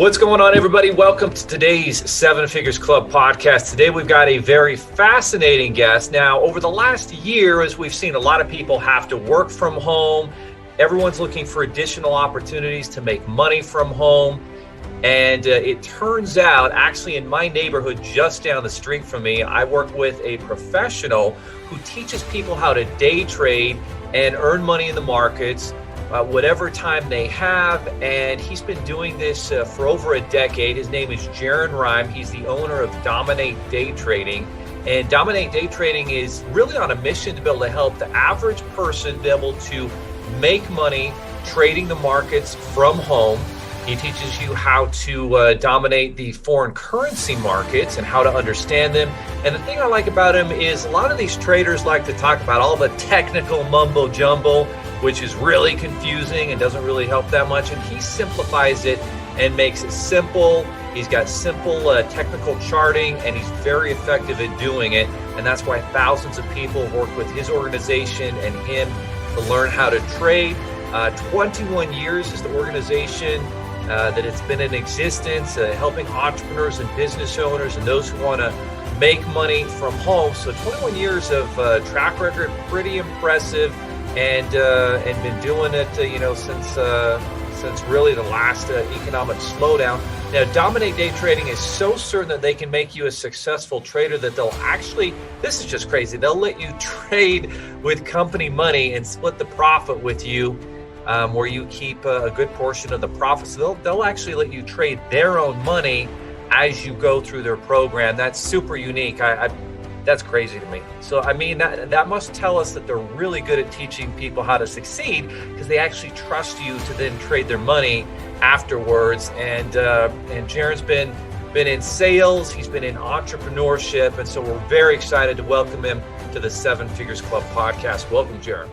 What's going on, everybody? Welcome to today's Seven Figures Club podcast. Today, we've got a very fascinating guest. Now, over the last year, as we've seen, a lot of people have to work from home. Everyone's looking for additional opportunities to make money from home. And it turns out, actually, in my neighborhood, just down the street from me, I work with a professional who teaches people how to day trade and earn money in the markets, whatever time they have. And he's been doing this for over a decade. His name is Jaron Rime. He's the owner of Dominate Day Trading. And Dominate Day Trading is really on a mission to be able to help the average person be able to make money trading the markets from home. He teaches you how to dominate the foreign currency markets and how to understand them. And the thing I like about him is a lot of these traders like to talk about all the technical mumbo jumbo, which is really confusing and doesn't really help that much. And he simplifies it and makes it simple. He's got simple technical charting, and he's very effective at doing it. And that's why thousands of people work with his organization and him to learn how to trade. 21 years is the organization that it's been in existence, helping entrepreneurs and business owners and those who want to make money from home. So 21 years of track record, pretty impressive, and been doing it, since really the last economic slowdown. Now, Dominate Day Trading is so certain that they can make you a successful trader that they'll actually, this is just crazy, they'll let you trade with company money and split the profit with you, where you keep a good portion of the profits. So they'll actually let you trade their own money as you go through their program. That's super unique. That's crazy to me. So, I mean, that must tell us that they're really good at teaching people how to succeed, because they actually trust you to then trade their money afterwards. And Jaron's been in sales, he's been in entrepreneurship, and so we're very excited to welcome him to the Seven Figures Club podcast. Welcome, Jaron.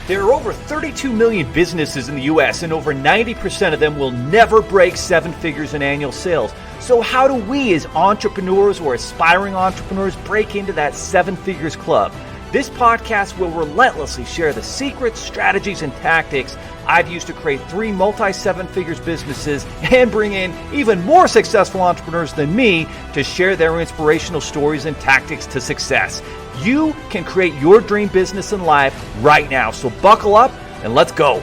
There are over 32 million businesses in the U.S., and over 90% of them will never break seven figures in annual sales. So how do we as entrepreneurs or aspiring entrepreneurs break into that seven figures club? This podcast will relentlessly share the secrets, strategies, and tactics I've used to create 3 multi-seven figures businesses and bring in even more successful entrepreneurs than me to share their inspirational stories and tactics to success. You can create your dream business and life right now. So buckle up and let's go.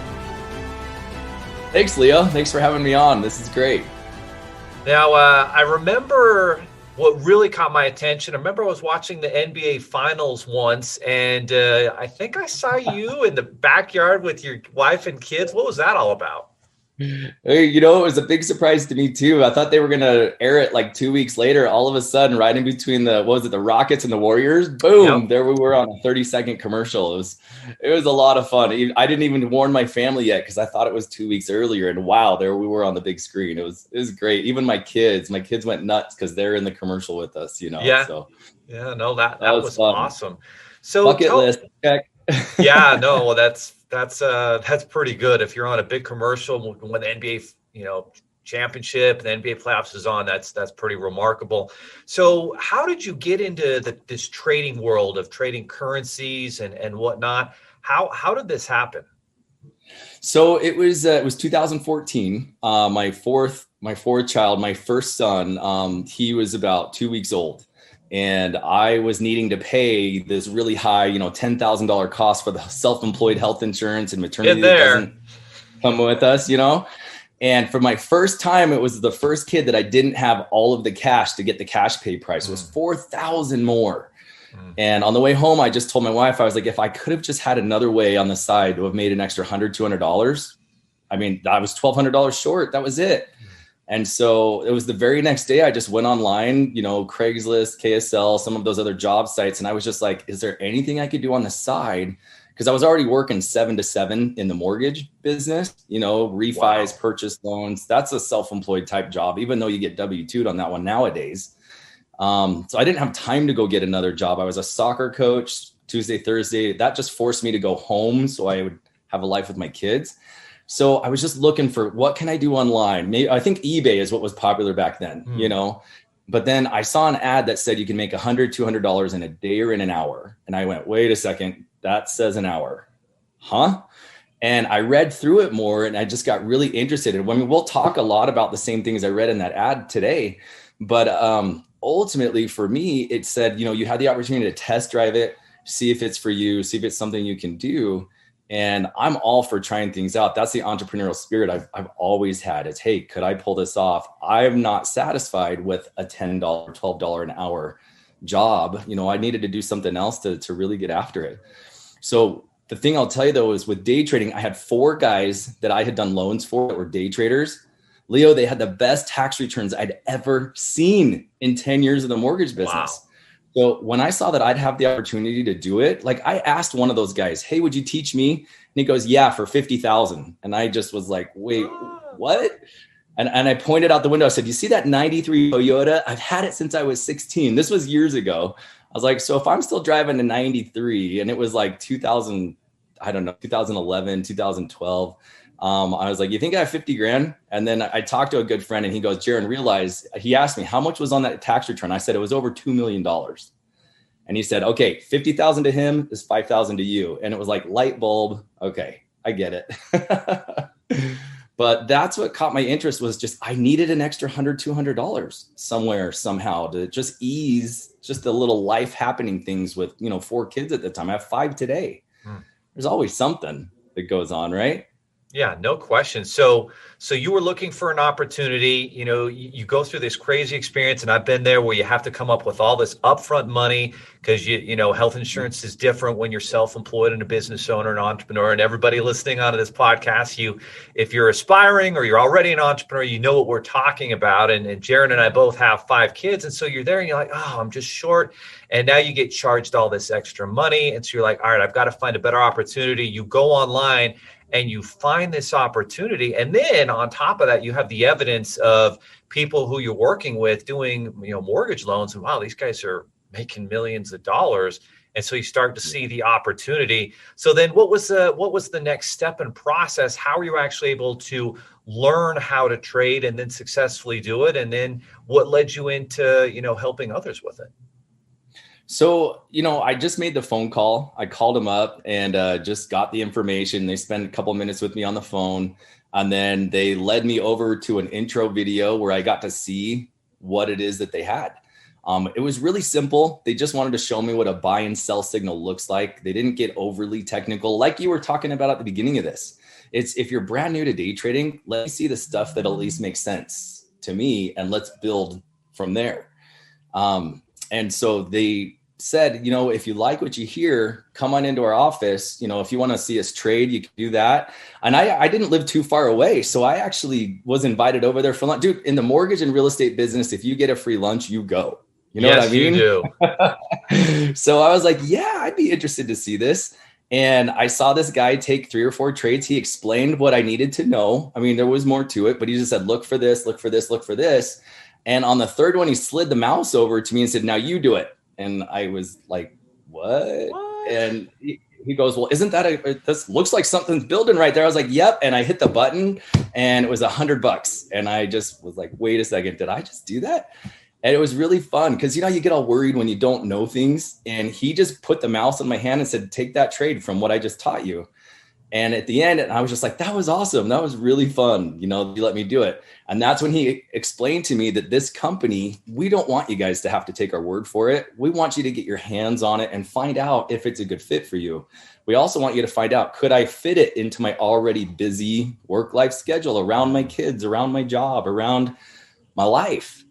Thanks, Leo. Thanks for having me on. This is great. Now, I remember what really caught my attention. I remember I was watching the NBA Finals once, and I think I saw you in the backyard with your wife and kids. What was that all about? Hey, it was a big surprise to me too. I thought they were going to air it like 2 weeks later. All of a sudden, right in between the Rockets and the Warriors, boom, yep. There we were on a 30-second commercial. It was a lot of fun. I didn't even warn my family yet because I thought it was 2 weeks earlier. And wow, there we were on the big screen. It was great. Even my kids went nuts because they're in the commercial with us, Yeah. So yeah, no, that was awesome. So bucket list check. Yeah, no, well, that's pretty good. If you're on a big commercial when the NBA, championship, the NBA playoffs is on, that's pretty remarkable. So how did you get into this trading world of trading currencies and whatnot? How did this happen? So it was 2014. My fourth child, my first son, he was about 2 weeks old. And I was needing to pay this really high, $10,000 cost for the self-employed health insurance and maternity that doesn't come with us, And for my first time, it was the first kid that I didn't have all of the cash to get the cash pay price. It was $4,000 more. And on the way home, I just told my wife, I was like, if I could have just had another way on the side to have made an extra $100, $200, I mean, I was $1,200 short. That was it. And so it was the very next day I just went online, Craigslist, KSL, some of those other job sites. And I was just like, is there anything I could do on the side? Because I was already working 7 to 7 in the mortgage business, refis, wow. Purchase loans. That's a self-employed type job, even though you get W-2'd on that one nowadays. So I didn't have time to go get another job. I was a soccer coach Tuesday, Thursday. That just forced me to go home so I would have a life with my kids. So I was just looking for what can I do online? Maybe I think eBay is what was popular back then, but then I saw an ad that said you can make $100, $200 in a day or in an hour. And I went, wait a second, that says an hour. Huh? And I read through it more and I just got really interested. I mean, we'll talk a lot about the same things I read in that ad today, but ultimately for me, it said, you had the opportunity to test drive it, see if it's for you, see if it's something you can do. And I'm all for trying things out. That's the entrepreneurial spirit I've always had. It's, hey, could I pull this off? I'm not satisfied with a $10, $12 an hour job. I needed to do something else to really get after it. So the thing I'll tell you though, is with day trading, I had 4 guys that I had done loans for that were day traders. Leo, they had the best tax returns I'd ever seen in 10 years of the mortgage business. Wow. So when I saw that I'd have the opportunity to do it, like I asked one of those guys, hey, would you teach me? And he goes, yeah, for 50,000. And I just was like, wait, what? And I pointed out the window. I said, you see that 93 Toyota? I've had it since I was 16. This was years ago. I was like, so if I'm still driving a 93 and it was like 2011, 2012, I was like, you think I have 50 grand? And then I talked to a good friend and he goes, Jaron, he asked me how much was on that tax return. I said, it was over $2 million. And he said, okay, 50,000 to him is 5,000 to you. And it was like light bulb. Okay, I get it. But that's what caught my interest was just, I needed an extra $100, $200 somewhere, somehow to just ease just the little life happening things with, 4 kids at the time. I have 5 today. There's always something that goes on, right? Yeah, no question. So you were looking for an opportunity, you go through this crazy experience, and I've been there where you have to come up with all this upfront money because health insurance is different when you're self-employed and a business owner, an entrepreneur. And everybody listening onto this podcast, if you're aspiring or you're already an entrepreneur, you know what we're talking about. And Jaron and I both have 5 kids. And so you're there and you're like, oh, I'm just short. And now you get charged all this extra money. And so you're like, all right, I've got to find a better opportunity. You go online and you find this opportunity. And then on top of that, you have the evidence of people who you're working with doing, mortgage loans. And wow, these guys are making millions of dollars. And so you start to see the opportunity. So then what was the next step and process? How are you actually able to learn how to trade and then successfully do it? And then what led you into, helping others with it? So, I just made the phone call. I called them up and just got the information. They spent a couple minutes with me on the phone. And then they led me over to an intro video where I got to see what it is that they had. It was really simple. They just wanted to show me what a buy and sell signal looks like. They didn't get overly technical like you were talking about at the beginning of this. It's if you're brand new to day trading, let me see the stuff that at least makes sense to me and let's build from there. And so they said, if you like what you hear, come on into our office. If you want to see us trade, you can do that. And I didn't live too far away. So I actually was invited over there for lunch. Dude, in the mortgage and real estate business, if you get a free lunch, you go. You know what I mean? You do. So I was like, yeah, I'd be interested to see this. And I saw this guy take 3 or 4 trades. He explained what I needed to know. I mean, there was more to it, but he just said, look for this, look for this, look for this. And on the third one, he slid the mouse over to me and said, now you do it. And I was like, what? And he goes, well, isn't that this looks like something's building right there. I was like, yep. And I hit the button and it was $100. And I just was like, wait a second, did I just do that? And it was really fun because, you get all worried when you don't know things. And he just put the mouse in my hand and said, take that trade from what I just taught you. And at the end, I was just like, that was awesome. That was really fun. You let me do it. And that's when he explained to me that this company, we don't want you guys to have to take our word for it. We want you to get your hands on it and find out if it's a good fit for you. We also want you to find out, could I fit it into my already busy work-life schedule around my kids, around my job, around my life?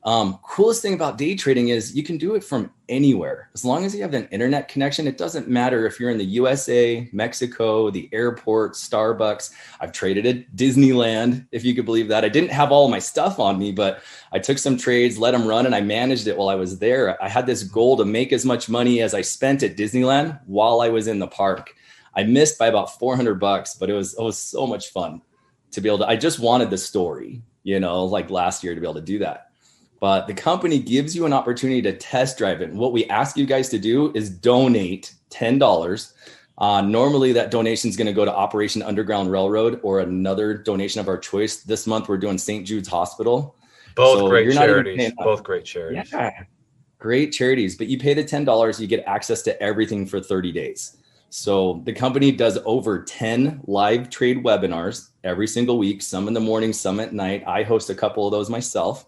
Coolest thing about day trading is you can do it from anywhere. As long as you have an internet connection, it doesn't matter if you're in the USA, Mexico, the airport, Starbucks. I've traded at Disneyland, if you could believe that. I didn't have all of my stuff on me, but I took some trades, let them run, and I managed it while I was there. I had this goal to make as much money as I spent at Disneyland while I was in the park. I missed by about $400, but it was so much fun to be able to, I just wanted the story, like last year to be able to do that. But the company gives you an opportunity to test drive it. And what we ask you guys to do is donate $10. Normally that donation is going to go to Operation Underground Railroad or another donation of our choice. This month we're doing St. Jude's Hospital. Both great charities. Both great charities. Yeah, great charities. But you pay the $10, you get access to everything for 30 days. So the company does over 10 live trade webinars every single week, some in the morning, some at night. I host a couple of those myself.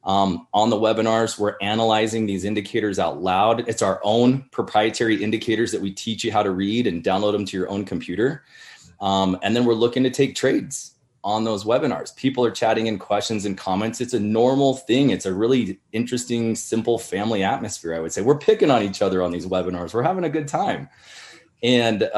On the webinars, we're analyzing these indicators out loud. It's our own proprietary indicators that we teach you how to read and download them to your own computer. And then we're looking to take trades on those webinars. People are chatting in questions and comments. It's a normal thing. It's a really interesting, simple family atmosphere, I would say. We're picking on each other on these webinars. We're having a good time. And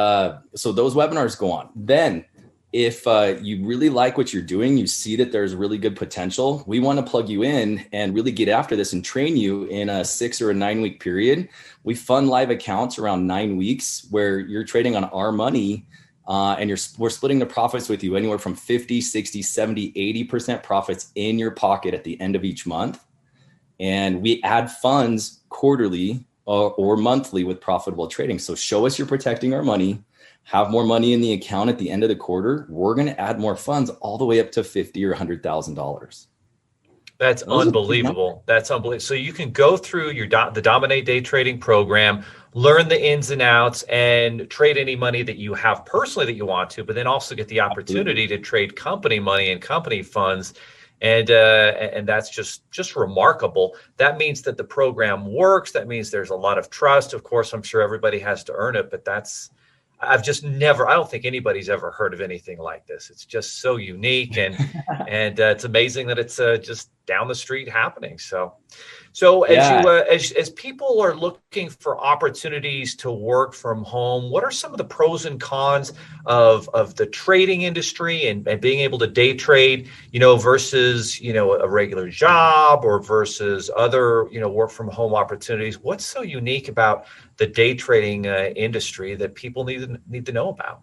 so those webinars go on. Then if you really like what you're doing, you see that there's really good potential, we want to plug you in and really get after this and train you in a 6 or a 9 week period. We fund live accounts around 9 weeks where you're trading on our money and we're splitting the profits with you anywhere from 50, 60, 70, 80% profits in your pocket at the end of each month. And we add funds quarterly or monthly with profitable trading. So show us you're protecting our money, have more money in the account at the end of the quarter. We're going to add more funds all the way up to $50,000 or $100,000. That's unbelievable. That's unbelievable. So you can go through the Dominate Day Trading program, learn the ins and outs, and trade any money that you have personally that you want to, but then also get the opportunity to trade company money and company funds. And that's just remarkable. That means that the program works. That means there's a lot of trust. Of course, I'm sure everybody has to earn it, but I don't think anybody's ever heard of anything like this. It's just so unique, and it's amazing that it's just down the street happening. So as people are looking for opportunities to work from home, what are some of the pros and cons of the trading industry and being able to day trade, versus, a regular job or versus other, work from home opportunities? What's so unique about the day trading industry that people need to know about?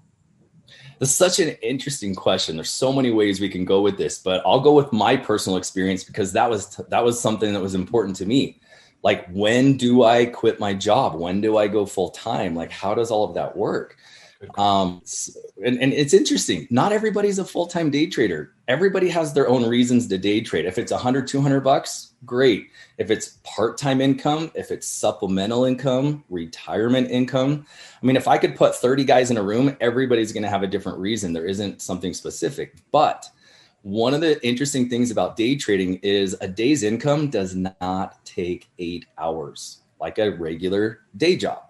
That's such an interesting question. There's so many ways we can go with this, but I'll go with my personal experience because that was something that was important to me. Like, when do I quit my job? When do I go full time? Like, how does all of that work? And it's interesting. Not everybody's a full-time day trader. Everybody has their own reasons to day trade. If it's $100, $200, great. If it's part-time income, if it's supplemental income, retirement income. I mean, if I could put 30 guys in a room, everybody's going to have a different reason. There isn't something specific. But one of the interesting things about day trading is a day's income does not take 8 hours like a regular day job.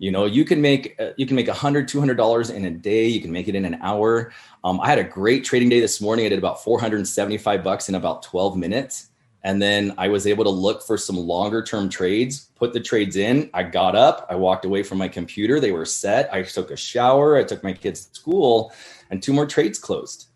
You can make $100, $200 in a day. You can make it in an hour. I had a great trading day this morning. I did about $475 in about 12 minutes. And then I was able to look for some longer term trades, put the trades in. I got up, I walked away from my computer. They were set. I took a shower. I took my kids to school, and 2 more trades closed.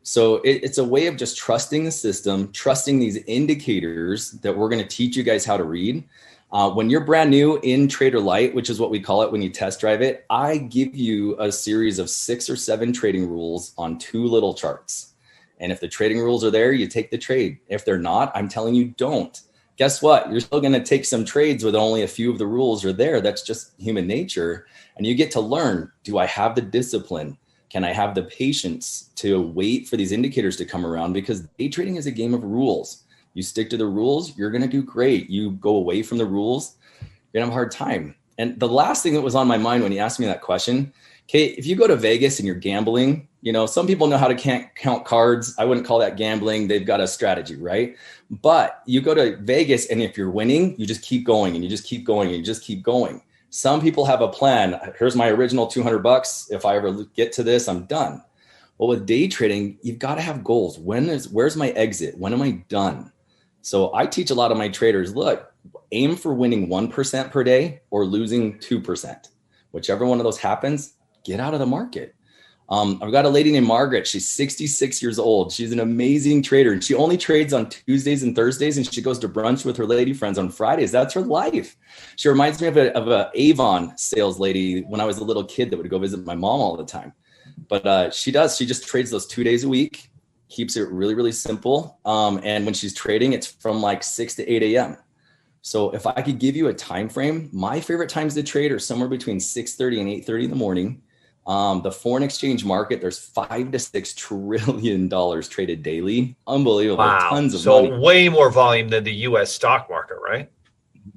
So it's a way of just trusting the system, trusting these indicators that we're going to teach you guys how to read. When you're brand new in Trader Light, which is what we call it when you test drive it, I give you a series of 6 or 7 trading rules on 2 little charts. And if the trading rules are there, you take the trade. If they're not, I'm telling you, don't. Guess what? You're still going to take some trades with only a few of the rules are there. That's just human nature. And you get to learn, do I have the discipline? Can I have the patience to wait for these indicators to come around? Because day trading is a game of rules. You stick to the rules, you're going to do great. You go away from the rules, you're going to have a hard time. And the last thing that was on my mind when you asked me that question, okay, if you go to Vegas and you're gambling, some people know how to count cards. I wouldn't call that gambling. They've got a strategy, right? But you go to Vegas, and if you're winning, you just keep going and you just keep going and you just keep going. Some people have a plan. Here's my original $200. If I ever get to this, I'm done. Well, with day trading, you've got to have goals. Where's my exit? When am I done? So I teach a lot of my traders, look, aim for winning 1% per day or losing 2%. Whichever one of those happens, get out of the market. I've got a lady named Margaret. She's 66 years old. She's an amazing trader, and she only trades on Tuesdays and Thursdays, and she goes to brunch with her lady friends on Fridays. That's her life. She reminds me of a Avon sales lady when I was a little kid that would go visit my mom all the time. But she just trades those 2 days a week. Keeps it really, really simple. And when she's trading, it's from like 6 to 8 a.m. So if I could give you a time frame, my favorite times to trade are somewhere between 6:30 and 8:30 in the morning. The foreign exchange market, there's $5 to $6 trillion traded daily. Unbelievable. Wow. Tons of money. So way more volume than the U.S. stock market, right?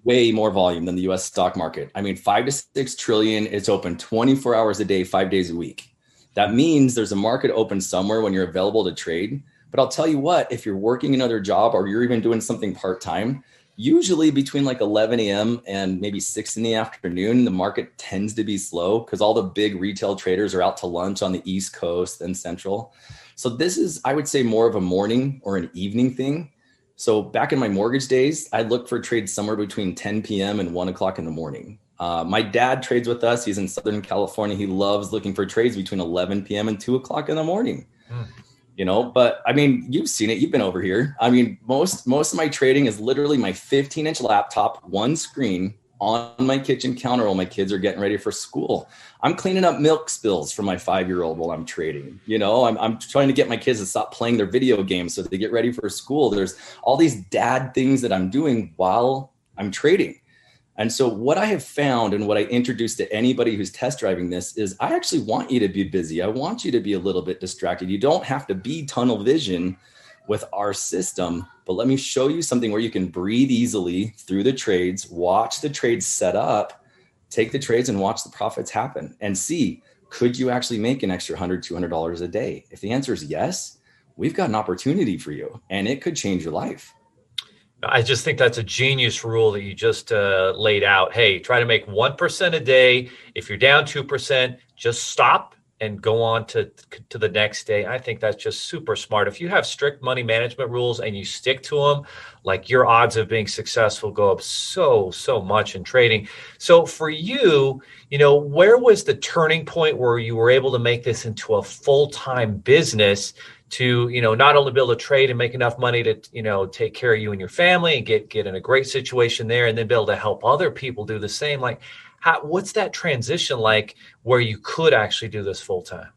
way more volume than the US stock market. I mean, 5 to 6 trillion, it's open 24 hours a day, 5 days a week. That means there's a market open somewhere when you're available to trade. But I'll tell you what, if you're working another job or you're even doing something part-time, usually between like 11 a.m. and maybe 6 in the afternoon, the market tends to be slow because all the big retail traders are out to lunch on the East Coast and Central. So this is, I would say, more of a morning or an evening thing. So back in my mortgage days, I looked for trades somewhere between 10 p.m. and 1 o'clock in the morning. My dad trades with us. He's in Southern California. He loves looking for trades between 11 p.m. and 2 o'clock in the morning. But I mean, you've seen it. You've been over here. I mean, most of my trading is literally my 15-inch laptop, one screen on my kitchen counter while my kids are getting ready for school. I'm cleaning up milk spills for my 5-year-old while I'm trading. I'm trying to get my kids to stop playing their video games so they get ready for school. There's all these dad things that I'm doing while I'm trading. And so what I have found and what I introduce to anybody who's test driving this is I actually want you to be busy. I want you to be a little bit distracted. You don't have to be tunnel vision with our system, but let me show you something where you can breathe easily through the trades, watch the trades set up, take the trades and watch the profits happen and see, could you actually make an extra $100, $200 a day? If the answer is yes, we've got an opportunity for you and it could change your life. I just think that's a genius rule that you just laid out. Hey, try to make 1% a day. If you're down 2%, just stop and go on to the next day. I think that's just super smart. If you have strict money management rules and you stick to them, like your odds of being successful go up so much in trading. So for you, where was the turning point where you were able to make this into a full-time business to, not only be able to trade and make enough money to, take care of you and your family and get in a great situation there and then be able to help other people do the same? Like, what's that transition like where you could actually do this full time?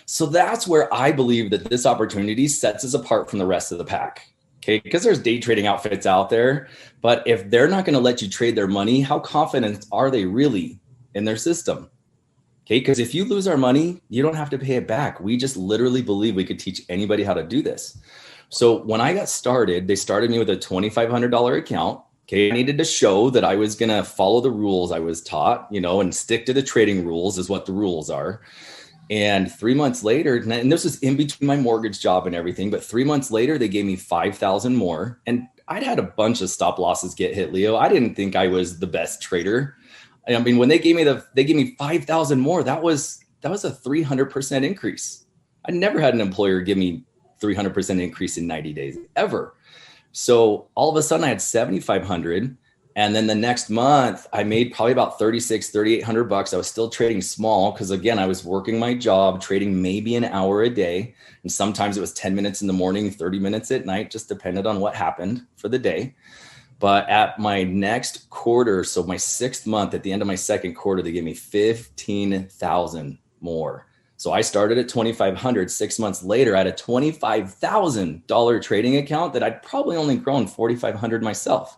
So that's where I believe that this opportunity sets us apart from the rest of the pack. Okay, because there's day trading outfits out there, but if they're not going to let you trade their money, how confident are they really in their system? Okay, because if you lose our money, you don't have to pay it back. We just literally believe we could teach anybody how to do this. So when I got started, they started me with a $2,500 account. Okay, I needed to show that I was going to follow the rules I was taught, and stick to the trading rules is what the rules are. And 3 months later, and this was in between my mortgage job and everything, but 3 months later, they gave me 5,000 more. And I'd had a bunch of stop losses get hit, Leo. I didn't think I was the best trader. I mean, when they gave me 5,000 more, that was a 300% increase. I never had an employer give me 300% increase in 90 days ever. So all of a sudden I had 7,500. And then the next month I made probably about 3,800 bucks. I was still trading small because again, I was working my job, trading maybe an hour a day. And sometimes it was 10 minutes in the morning, 30 minutes at night, just depended on what happened for the day. But at my next quarter, so my 6th month, at the end of my 2nd quarter, they gave me 15,000 more. So I started at 2,500. 6 months later, I had a $25,000 trading account that I'd probably only grown 4,500 myself.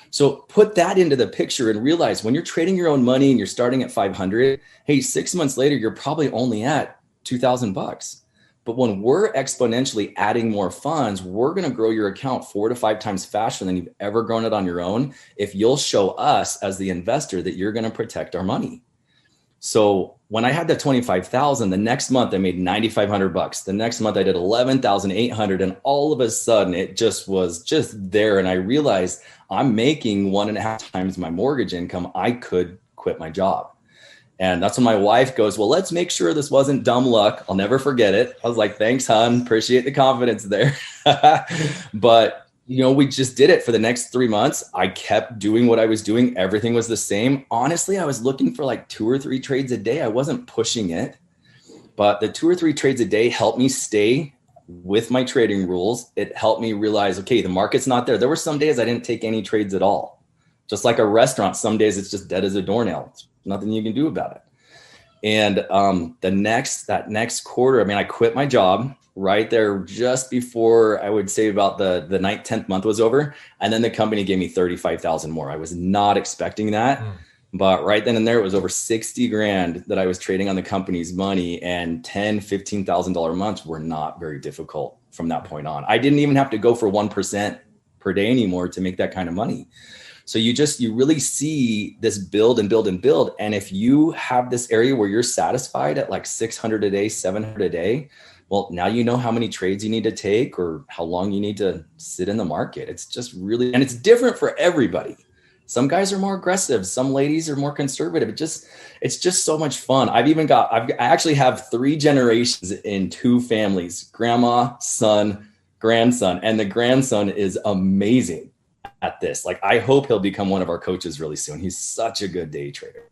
So put that into the picture and realize when you're trading your own money and you're starting at 500, hey, 6 months later, you're probably only at 2,000 bucks. But when we're exponentially adding more funds, we're going to grow your account 4 to 5 times faster than you've ever grown it on your own if you'll show us as the investor that you're going to protect our money. So when I had that 25,000, the next month I made 9,500 bucks. The next month I did 11,800. And all of a sudden it just was just there. And I realized I'm making 1.5 times my mortgage income. I could quit my job. And that's when my wife goes, well, let's make sure this wasn't dumb luck. I'll never forget it. I was like, thanks, hon. Appreciate the confidence there. But, we just did it for the next 3 months. I kept doing what I was doing. Everything was the same. Honestly, I was looking for like 2 or 3 trades a day. I wasn't pushing it. But the 2 or 3 trades a day helped me stay with my trading rules. It helped me realize, okay, the market's not there. There were some days I didn't take any trades at all. Just like a restaurant, some days it's just dead as a doornail. Nothing you can do about it. And that next quarter, I mean, I quit my job right there just before I would say about the 9th, 10th month was over. And then the company gave me 35,000 more. I was not expecting that. But right then and there, it was over 60 grand that I was trading on the company's money, and $10,000, $15,000 months were not very difficult from that point on. I didn't even have to go for 1% per day anymore to make that kind of money. So you really see this build and build and build. And if you have this area where you're satisfied at like 600 a day, 700 a day, well, now you know how many trades you need to take or how long you need to sit in the market. It's just really, and it's different for everybody. Some guys are more aggressive. Some ladies are more conservative. It's just so much fun. I actually have 3 generations in 2 families, grandma, son, grandson, and the grandson is amazing at this. Like, I hope he'll become one of our coaches really soon. He's such a good day trader.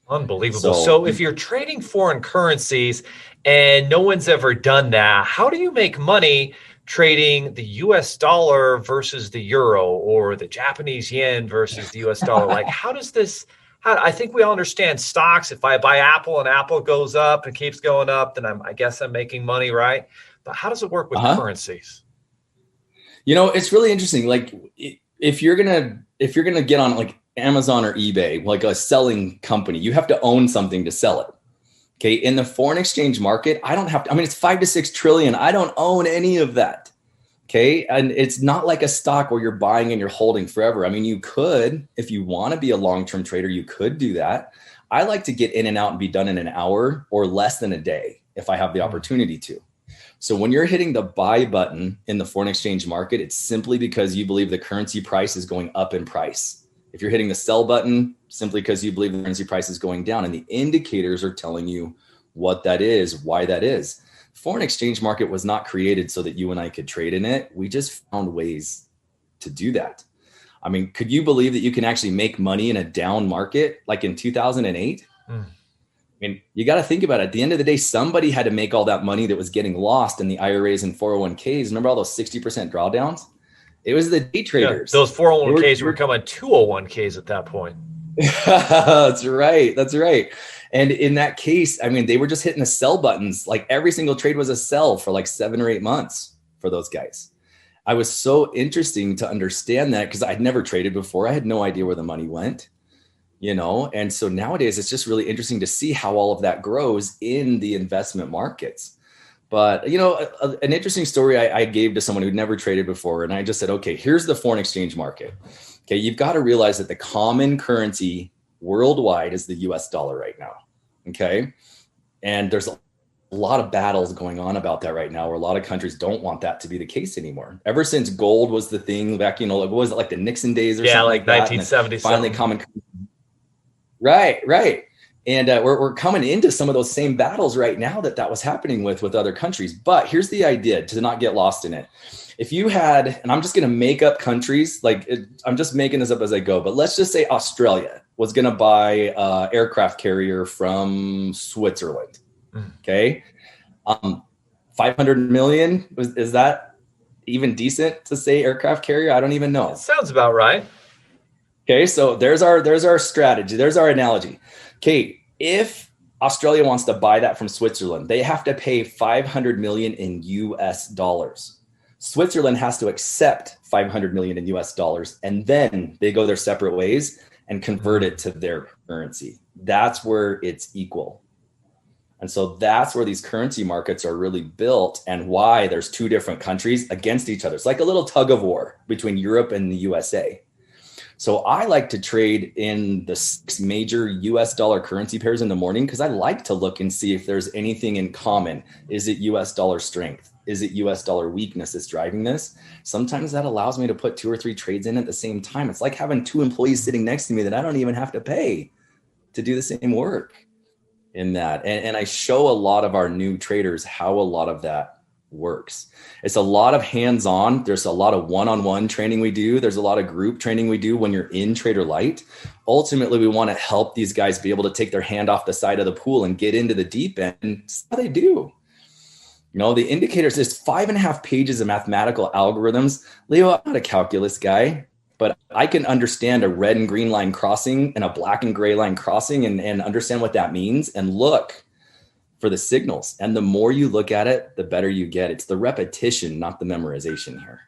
Unbelievable. So if you're trading foreign currencies and no one's ever done that, how do you make money trading the US dollar versus the euro or the Japanese yen versus the US dollar? Like, how does this, I think we all understand stocks. If I buy Apple and Apple goes up and keeps going up, then I guess I'm making money, right? But how does it work with currencies? It's really interesting. Like, if you're going to get on like Amazon or eBay, like a selling company, you have to own something to sell it. Okay. In the foreign exchange market, I don't have to, it's 5 to 6 trillion. I don't own any of that. Okay. And it's not like a stock where you're buying and you're holding forever. You could, if you want to be a long-term trader, you could do that. I like to get in and out and be done in an hour or less than a day if I have the opportunity to. So when you're hitting the buy button in the foreign exchange market, it's simply because you believe the currency price is going up in price. If you're hitting the sell button, simply because you believe the currency price is going down, and the indicators are telling you what that is, why that is. Foreign exchange market was not created so that you and I could trade in it. We just found ways to do that. Could you believe that you can actually make money in a down market like in 2008? You got to think about it. At the end of the day, somebody had to make all that money that was getting lost in the IRAs and 401ks. Remember all those 60% drawdowns? It was the day traders. Yeah, those 401ks were becoming 201ks at that point. That's right. And in that case, they were just hitting the sell buttons. Like, every single trade was a sell for like 7 or 8 months for those guys. I was so interesting to understand that because I'd never traded before. I had no idea where the money went. And so nowadays it's just really interesting to see how all of that grows in the investment markets. But, an interesting story I gave to someone who'd never traded before. And I just said, okay, here's the foreign exchange market. Okay. You've got to realize that the common currency worldwide is the US dollar right now. Okay. And there's a lot of battles going on about that right now, where a lot of countries don't want that to be the case anymore. Ever since gold was the thing back, what was it, like the Nixon days or something like 1970. Finally common. Right. And we're coming into some of those same battles right now that was happening with other countries. But here's the idea, to not get lost in it. If you had, and I'm just going to make up countries, I'm just making this up as I go, but let's just say Australia was going to buy an aircraft carrier from Switzerland. Okay. 500 million. Is that even decent to say aircraft carrier? I don't even know. That sounds about right. Okay, so there's our strategy. There's our analogy. Okay, if Australia wants to buy that from Switzerland, they have to pay 500 million in US dollars. Switzerland has to accept 500 million in US dollars, and then they go their separate ways and convert it to their currency. That's where it's equal. And so that's where these currency markets are really built, and why there's 2 different countries against each other. It's like a little tug of war between Europe and the USA. So I like to trade in the 6 major US dollar currency pairs in the morning, because I like to look and see if there's anything in common. Is it US dollar strength? Is it US dollar weakness that's driving this? Sometimes that allows me to put 2 or 3 trades in at the same time. It's like having 2 employees sitting next to me that I don't even have to pay to do the same work in that. And I show a lot of our new traders how a lot of that works. It's a lot of hands-on. There's a lot of one-on-one training we do. There's a lot of group training we do when you're in Trader Light. Ultimately, we want to help these guys be able to take their hand off the side of the pool and get into the deep end. That's how they do. The indicators, there's 5.5 pages of mathematical algorithms. Leo, I'm not a calculus guy, but I can understand a red and green line crossing and a black and gray line crossing and understand what that means and look for the signals. And the more you look at it, the better you get. It's the repetition, not the memorization here.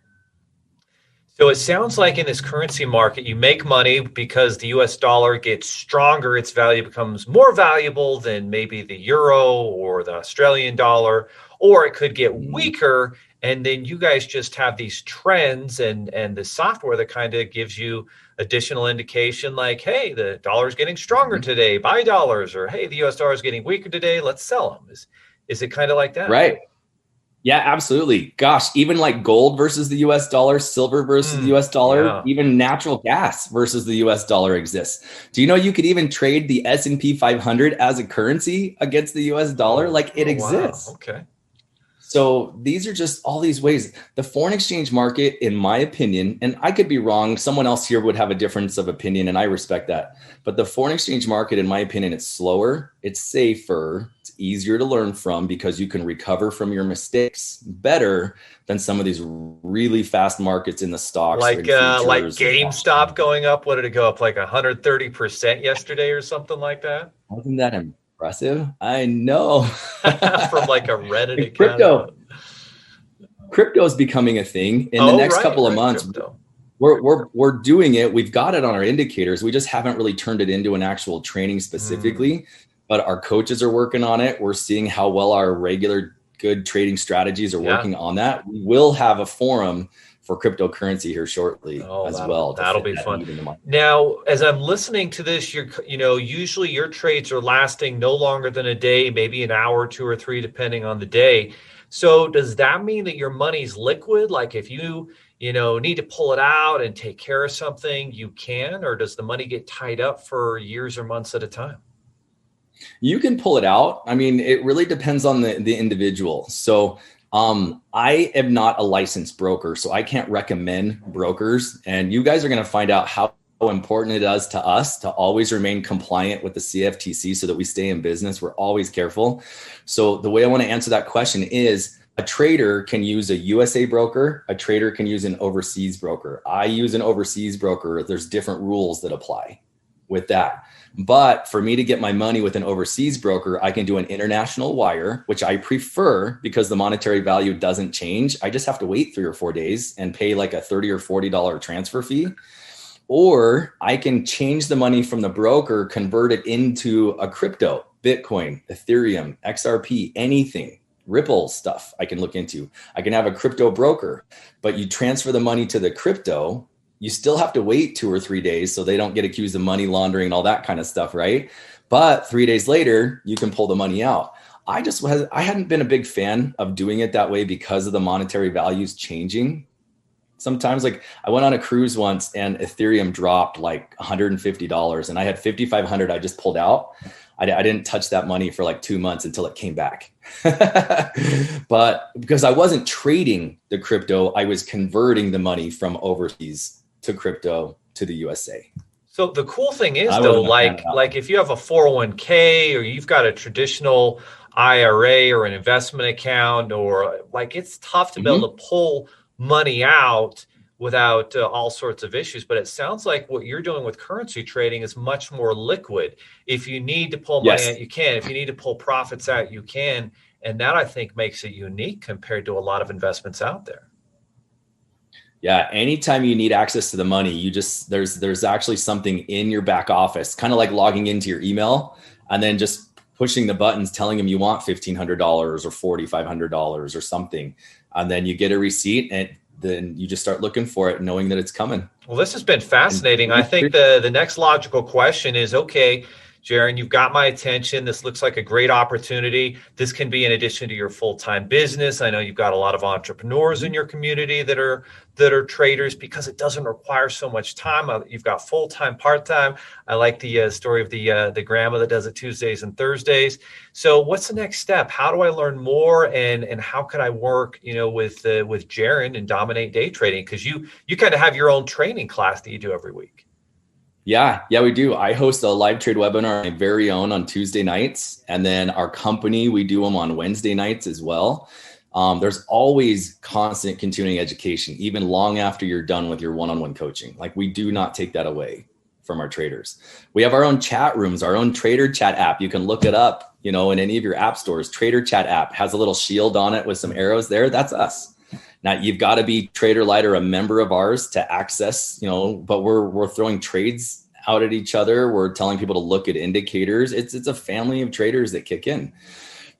So it sounds like in this currency market, you make money because the US dollar gets stronger. Its value becomes more valuable than maybe the euro or the Australian dollar, or it could get weaker And then you guys just have these trends and the software that kind of gives you additional indication like, hey, the dollar is getting stronger today, buy dollars, or hey, the US dollar is getting weaker today, let's sell them. Is it kind of like that? Right. Yeah, absolutely. Gosh, even like gold versus the US dollar, silver versus the US dollar, even natural gas versus the US dollar exists. Do you know you could even trade the S&P 500 as a currency against the US dollar? Like it exists. Wow. Okay. So these are just all these ways. The foreign exchange market, in my opinion, and I could be wrong, someone else here would have a difference of opinion, and I respect that. But the foreign exchange market, in my opinion, it's slower, it's safer, it's easier to learn from because you can recover from your mistakes better than some of these really fast markets in the stocks. Like GameStop going up. What did it go up like 130% yesterday or something like that? Wasn't that impressive? I know. From like a Reddit account. Crypto is becoming a thing in the next couple of months. Crypto. We're doing it. We've got it on our indicators. We just haven't really turned it into an actual training specifically, but our coaches are working on it. We're seeing how well our regular good trading strategies are working on that. We will have a forum for cryptocurrency here shortly as well. That'll be fun. Now, as I'm listening to this, usually your trades are lasting no longer than a day, maybe an hour, 2 or 3, depending on the day. So does that mean that your money's liquid? Like if you need to pull it out and take care of something, you can, or does the money get tied up for years or months at a time? You can pull it out. I mean, it really depends on the individual. So I am not a licensed broker, so I can't recommend brokers. And you guys are going to find out how important it is to us to always remain compliant with the CFTC so that we stay in business. We're always careful. So the way I want to answer that question is a trader can use a USA broker. A trader can use an overseas broker. I use an overseas broker. There's different rules that apply with that. But for me to get my money with an overseas broker, I can do an international wire, which I prefer because the monetary value doesn't change. I just have to wait 3 or 4 days and pay like a $30 or $40 transfer fee. Or I can change the money from the broker, convert it into a crypto, Bitcoin, Ethereum, XRP, anything, Ripple stuff I can look into. I can have a crypto broker, but you transfer the money to the crypto. You still have to wait 2 or 3 days so they don't get accused of money laundering and all that kind of stuff, right? But 3 days later, you can pull the money out. I hadn't been a big fan of doing it that way because of the monetary values changing. Sometimes, like I went on a cruise once and Ethereum dropped like $150 and I had 5,500 I just pulled out. I didn't touch that money for like 2 months until it came back. But because I wasn't trading the crypto, I was converting the money from overseas to crypto to the USA. So the cool thing is though, like if you have a 401k or you've got a traditional IRA or an investment account, or like it's tough to be able to pull money out without all sorts of issues. But it sounds like what you're doing with currency trading is much more liquid. If you need to pull money out, you can. If you need to pull profits out, you can. And that I think makes it unique compared to a lot of investments out there. Yeah. Anytime you need access to the money, there's actually something in your back office, kind of like logging into your email and then just pushing the buttons, telling them you want $1,500 or $4,500 or something. And then you get a receipt and then you just start looking for it, knowing that it's coming. Well, this has been fascinating. I think the next logical question is, okay, Jaron, you've got my attention. This looks like a great opportunity. This can be in addition to your full-time business. I know you've got a lot of entrepreneurs in your community that are traders because it doesn't require so much time. You've got full-time, part-time. I like the story of the grandma that does it Tuesdays and Thursdays. So what's the next step? How do I learn more, and how can I work, with Jaron and dominate day trading? Because you kind of have your own training class that you do every week. Yeah, we do. I host a live trade webinar, my very own, on Tuesday nights. And then our company, we do them on Wednesday nights as well. There's always constant continuing education, even long after you're done with your one-on-one coaching. Like we do not take that away from our traders. We have our own chat rooms, our own trader chat app. You can look it up, in any of your app stores. Trader chat app has a little shield on it with some arrows there. That's us. Now you've got to be Trader Lite or a member of ours to access, but we're throwing trades out at each other. We're telling people to look at indicators. It's a family of traders that kick in.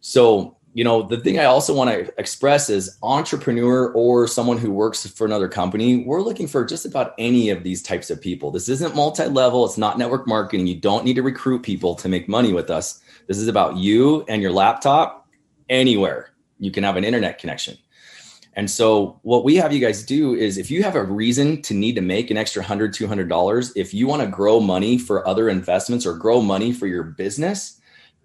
So The thing I also want to express is entrepreneur or someone who works for another company. We're looking for just about any of these types of people. This isn't multi-level. It's not network marketing. You don't need to recruit people to make money with us. This is about you and your laptop anywhere. You can have an internet connection. And so what we have you guys do is if you have a reason to need to make an extra $100, $200, if you want to grow money for other investments or grow money for your business,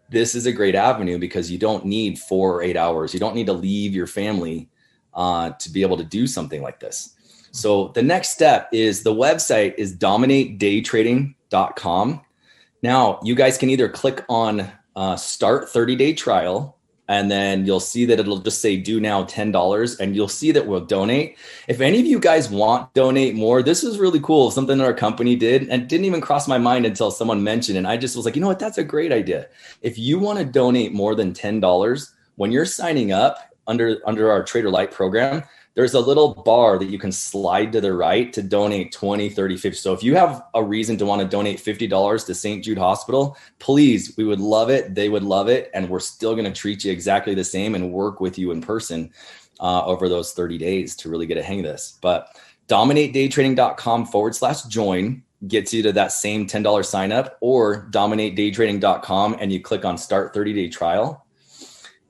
this is a great avenue because you don't need 4 or 8 hours. You don't need to leave your family to be able to do something like this. So the next step is the website is dominatedaytrading.com. Now you guys can either click on start 30-day trial, and then you'll see that it'll just say do now $10, and you'll see that we'll donate. If any of you guys want to donate more, this is really cool. Something that our company did and didn't even cross my mind until someone mentioned it. And I just was like, you know what? That's a great idea. If you want to donate more than $10, when you're signing up under our Trader Lite program, there's a little bar that you can slide to the right to donate 20, 30, 50. So if you have a reason to want to donate $50 to St. Jude Hospital, please, we would love it. They would love it. And we're still going to treat you exactly the same and work with you in person over those 30 days to really get a hang of this. But dominatedaytrading.com/join gets you to that same $10 sign up, or dominatedaytrading.com and you click on start 30-day trial.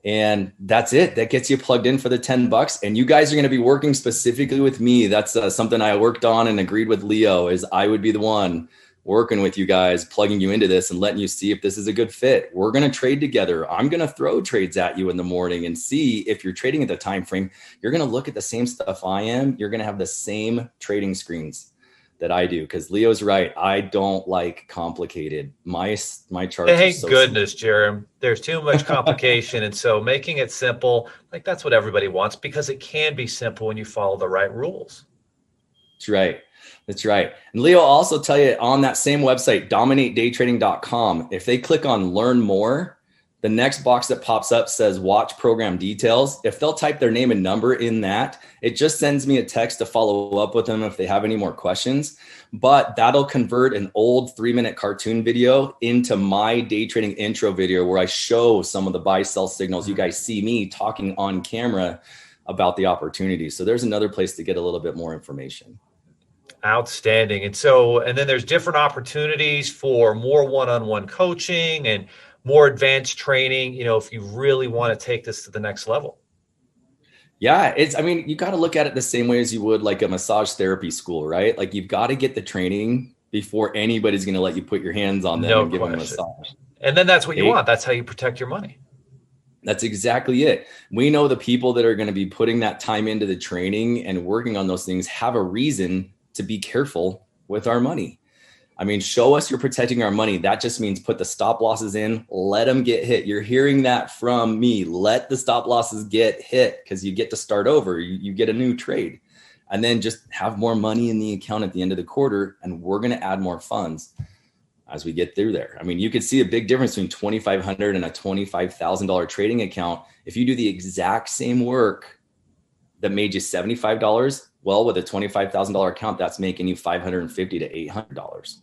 And that's it. That gets you plugged in for the $10. And you guys are going to be working specifically with me. That's something I worked on and agreed with Leo, is I would be the one working with you guys, plugging you into this and letting you see if this is a good fit. We're going to trade together. I'm going to throw trades at you in the morning and see if you're trading at the time frame. You're going to look at the same stuff I am. You're going to have the same trading screens that I do, because Leo's right. I don't like complicated. My charts. Thank goodness, Jaron. There's too much complication, and so making it simple, like that's what everybody wants, because it can be simple when you follow the right rules. That's right. That's right. And Leo, I'll also tell you on that same website, dominatedaytrading.com, if they click on learn more, the next box that pops up says watch program details. If they'll type their name and number in that, it just sends me a text to follow up with them if they have any more questions. But that'll convert an old 3-minute cartoon video into my day trading intro video where I show some of the buy sell signals. You guys see me talking on camera about the opportunity. So there's another place to get a little bit more information. Outstanding. And then there's different opportunities for more one-on-one coaching and more advanced training, if you really want to take this to the next level. Yeah, you got to look at it the same way as you would like a massage therapy school, right? Like you've got to get the training before anybody's going to let you put your hands on them and give them a massage. And then that's what you want. That's how you protect your money. That's exactly it. We know the people that are going to be putting that time into the training and working on those things have a reason to be careful with our money. Show us you're protecting our money. That just means put the stop losses in, let them get hit. You're hearing that from me. Let the stop losses get hit, because you get to start over. You get a new trade, and then just have more money in the account at the end of the quarter. And we're going to add more funds as we get through there. You could see a big difference between $2,500 and a $25,000 trading account. If you do the exact same work that made you $75, well, with a $25,000 account, that's making you $550 to $800.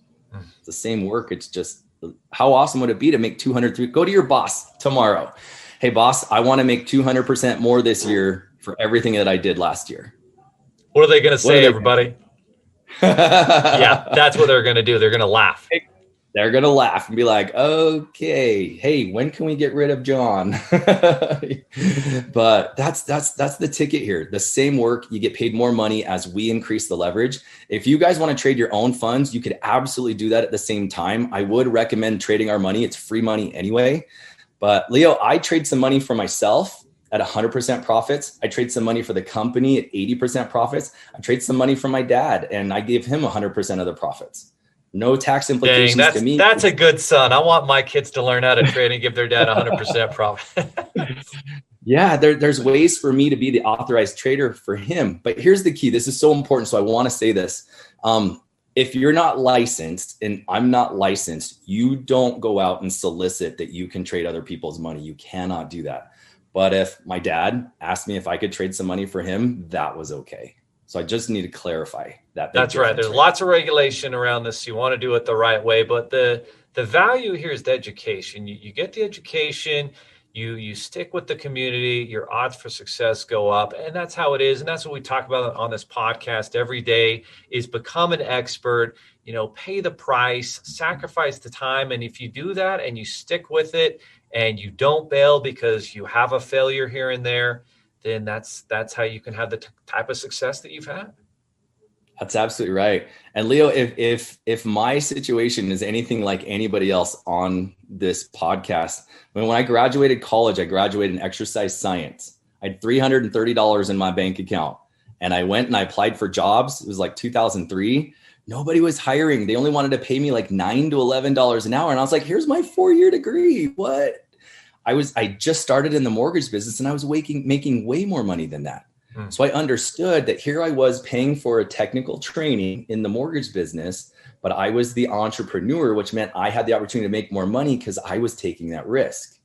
It's the same work. It's just, how awesome would it be to make 203? Go to your boss tomorrow. Hey, boss, I want to make 200% more this year for everything that I did last year. What are they going to say, everybody? Yeah, that's what they're going to do. They're going to laugh. They're going to laugh and be like, okay, hey, when can we get rid of John? But that's the ticket here. The same work, you get paid more money as we increase the leverage. If you guys want to trade your own funds, you could absolutely do that at the same time. I would recommend trading our money. It's free money anyway. But Leo, I trade some money for myself at 100% profits. I trade some money for the company at 80% profits. I trade some money for my dad, and I give him 100% of the profits. No tax implications to me. That's a good son. I want my kids to learn how to trade and give their dad 100% profit. Yeah, there's ways for me to be the authorized trader for him. But here's the key. This is so important. So I want to say this. If you're not licensed and I'm not licensed, you don't go out and solicit that you can trade other people's money. You cannot do that. But if my dad asked me if I could trade some money for him, that was okay. So I just need to clarify that. That's right. There's lots of regulation around this. You want to do it the right way, but the value here is the education. You get the education, you stick with the community, your odds for success go up. And that's how it is. And that's what we talk about on this podcast every day is become an expert, pay the price, sacrifice the time. And if you do that and you stick with it and you don't bail because you have a failure here and there, then that's how you can have the type of success that you've had. That's absolutely right. And Leo, if my situation is anything like anybody else on this podcast, when I graduated college, I graduated in exercise science. I had $330 in my bank account, and I went and I applied for jobs. It was like 2003. Nobody was hiring. They only wanted to pay me like $9 to $11 an hour. And I was like, here's my 4-year degree. What? I just started in the mortgage business, and I was making way more money than that. So I understood that here I was paying for a technical training in the mortgage business, but I was the entrepreneur, which meant I had the opportunity to make more money because I was taking that risk.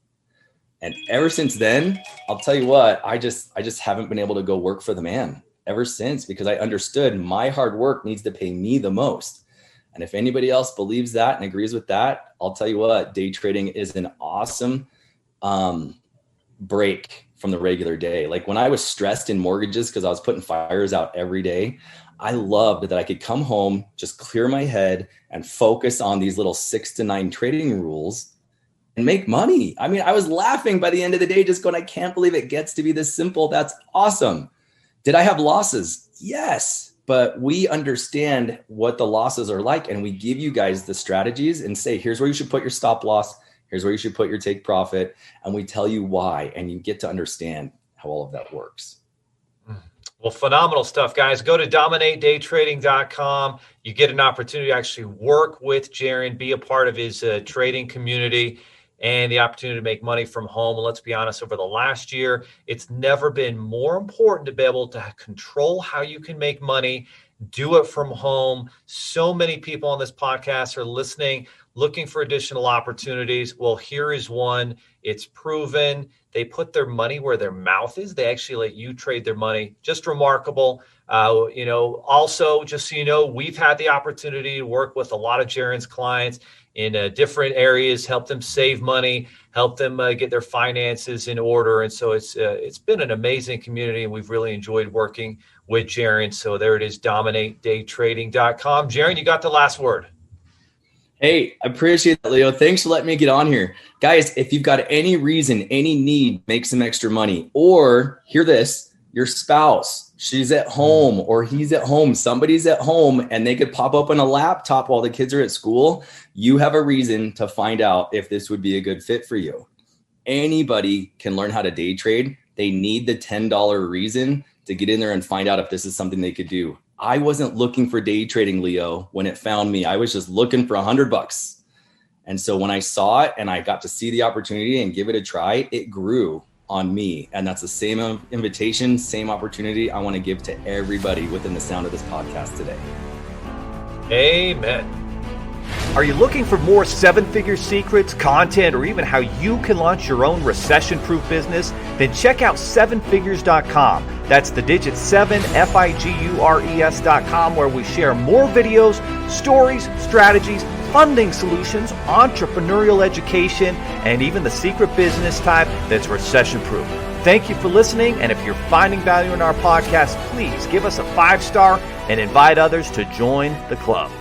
And ever since then, I'll tell you what, I just haven't been able to go work for the man ever since, because I understood my hard work needs to pay me the most. And if anybody else believes that and agrees with that, I'll tell you what, day trading is an awesome break from the regular day. Like when I was stressed in mortgages because I was putting fires out every day, I loved that I could come home, just clear my head and focus on these little 6 to 9 trading rules and make money. I mean, I was laughing by the end of the day, just going, I can't believe it gets to be this simple. That's awesome. Did I have losses? Yes. But we understand what the losses are like, and we give you guys the strategies and say, here's where you should put your stop loss. Here's where you should put your take profit. And we tell you why, and you get to understand how all of that works. Well, phenomenal stuff, guys. Go to dominatedaytrading.com. You get an opportunity to actually work with Jaron, be a part of his trading community, and the opportunity to make money from home. And let's be honest, over the last year, it's never been more important to be able to control how you can make money, do it from home. So many people on this podcast are listening, looking for additional opportunities. Well, here is one. It's proven. They put their money where their mouth is. They actually let you trade their money. Just remarkable. Also, just so you know, we've had the opportunity to work with a lot of Jaron's clients in different areas, help them save money, help them get their finances in order. And so it's been an amazing community, and we've really enjoyed working with Jaron. So there it is, dominatedaytrading.com. Jaron, you got the last word. Hey, I appreciate that, Leo. Thanks for letting me get on here. Guys, if you've got any reason, any need, make some extra money, or hear this, your spouse, she's at home or he's at home, somebody's at home, and they could pop open a laptop while the kids are at school, you have a reason to find out if this would be a good fit for you. Anybody can learn how to day trade. They need the $10 reason to get in there and find out if this is something they could do. I wasn't looking for day trading, Leo, when it found me. I was just looking for $100. And so when I saw it and I got to see the opportunity and give it a try, it grew on me. And that's the same invitation, same opportunity I want to give to everybody within the sound of this podcast today. Amen. Are you looking for more 7-figure secrets, content, or even how you can launch your own recession-proof business? Then check out 7figures.com. That's the digit 7, FIGURES.com, where we share more videos, stories, strategies, funding solutions, entrepreneurial education, and even the secret business type that's recession-proof. Thank you for listening, and if you're finding value in our podcast, please give us a 5-star and invite others to join the club.